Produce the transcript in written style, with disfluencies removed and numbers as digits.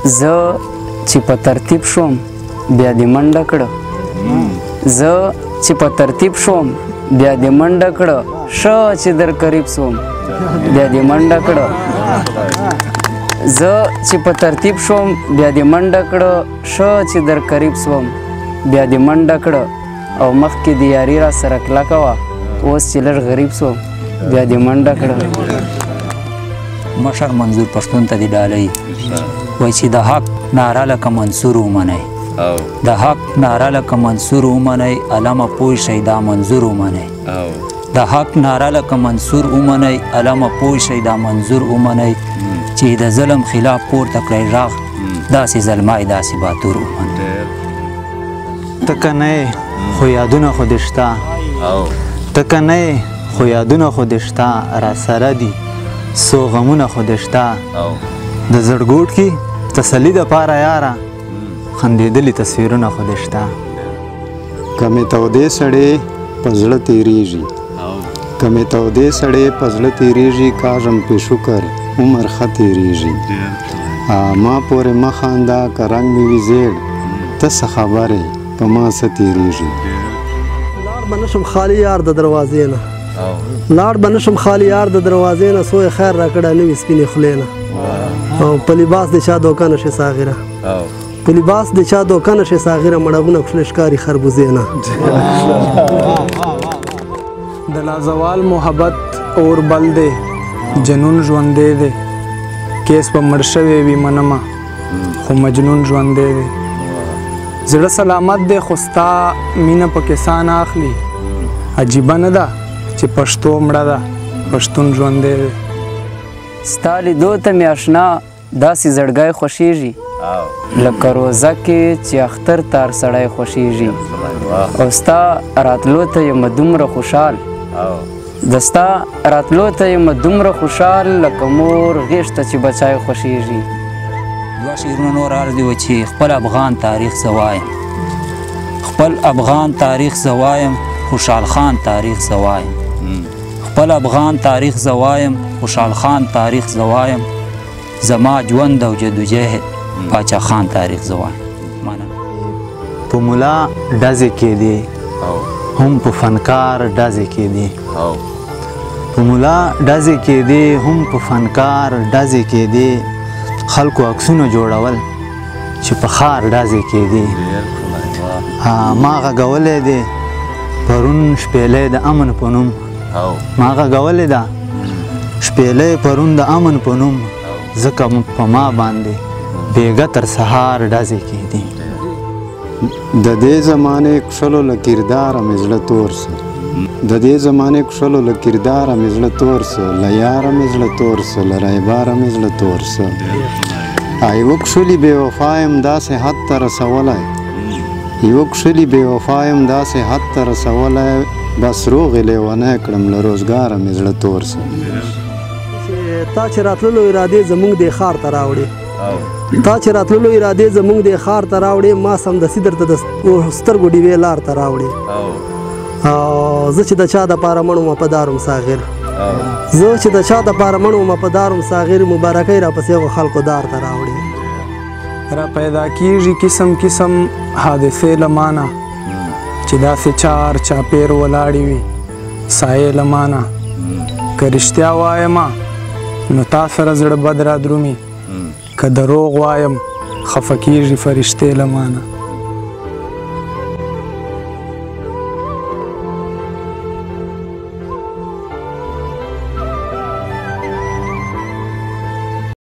زه چې په ترتیب شوم بیا دې منډه کړه زه چې په ترتیب شوم بیا دې منډه کړه ښه چې در قریب شوم بیا دې منډه کړه زه چې په ترتیب شوم بیا دې منډه کړه ښه چې در قریب شوم بیا دې منډه کړه او مخکې د یاري را سره کلکه وه اوس چې لږ غریب شوم بیا دې منډه کړه. مشر منظور پښتون ته دې ډالۍ وایي چې د حق ناره لکه منصور ومنئ د حق ناره لکه منصور ومنئ علامه پوه شئ دا منظور ومنئ د حق ناره لکه منصور ومنئ علامه پوه شئ دا منظور ومنئ چې د ظلم خلاف پورته کړئ غږ داسې ظلمای داسې باتور ومنئ. ته که نه یې خو یادونه خو دې شته ته که نه یې خو یادونه خو دې شته راسره دي څو غمونه خو دې شته د زړګوټ کې تسلي دپاره یاره خندېدلي تصویرونه خو دې شته. که مې تودې سړې په زړه تېرېږي که مې تودې سړې په زړه تېرېږي کاږم پې شکر عمر ښه تېرېږي ما پورې مه خانده که رنګ مې وي زیړ ته څه خبرې په ما څه تېرېږي. لاړ به نه شم خالي یار د دروازې نه لاړ به نه شم خالي یار د دروازې نه سوی خیر را کړه نوي سپینې خولې نه او په لباس د چا دوکه نه شي ساغره په لباس د چا دوکه نه شي ساغره مړبونه کښلې ښکاري خربوزې نه. د لازوال محبت اور بل دی جنون ژوندی دی کیس په مړ شوی وي منمه خو مجنون ژوندی دی زړه سلامت دی خو ستا مینه پکې ساه نه اخلي عجیبه نه ده چې پښتو مړه ده پښتون ژوندی دی. ستا لیدو ته مې اشنا داسې زړګی خوښیږي لکه روزه کې چې اختر تار سړی خوښیږي او ستا راتلو ته یم دومره خوشحال د ستا راتلو ته یم دومره خوشحال لکه مور غېږ ته چې بچی خوښیږي. دوه شعرونه نور عرض دي چې خپل افغان تاریخ زه وایم خپل افغان تاریخ زه وایم خوشحال خان تاریخ زه وایم خپل افغان تاریخ زه وایم خوشحال خان تاریخ زه وایم زما ژوند او جدوجهد باچا خان تاریخ زه وایم. په ملا ډزې کېدې هم په فنکار ډزې کېدې په ملا ډزې کېدې هم په فنکار ډزې کېدې خلکو عکسونه جوړول چې په ښار ډزې کېدې ما غږولی دی پرون شپېلۍ د امن په نوم ما غږولې ده شپېلۍ پرون د امن په نوم ځکه په ما باندې بېګه تر سهار ډزې کېدې. د دې زمانې کښلو له کرداره مې زړه تور سو د دې زمانې کښلو له کرداره مې زړه تور سو له یاره مې زړه تور سو له رایباره مې زړه تور سو یوه کښلي بې وفا یم داسې حد ته رسولی یوه کښلي بې وفا یم داسې حد ته رسولی بس روغې لیونی کړم له روزګاره مې زړه تور سو. تا چې راتللو ارادې زموږ دې ښار ته راوړې تا چې راتللو ارادې زموږ دې ښار ته راوړې ما سمدستي درته د سترګو ډیوې لار ته راوړې زه چې د چا دپاره مړ وم په داروم ساغر زه چې د چا دپاره مړ وم په داروم ساغر مبارکۍ راپسې هغو خلکو دار ته راوړې. را پیدا کیږي قسم قسم حادثې له مانه چې داسې چار چاپیر ولاړې وي سایې له مانه که رښتیا وایمه نو تا سره زړه بد را درومي که دروغ وایم خفه کیږي فرشتې له مانه.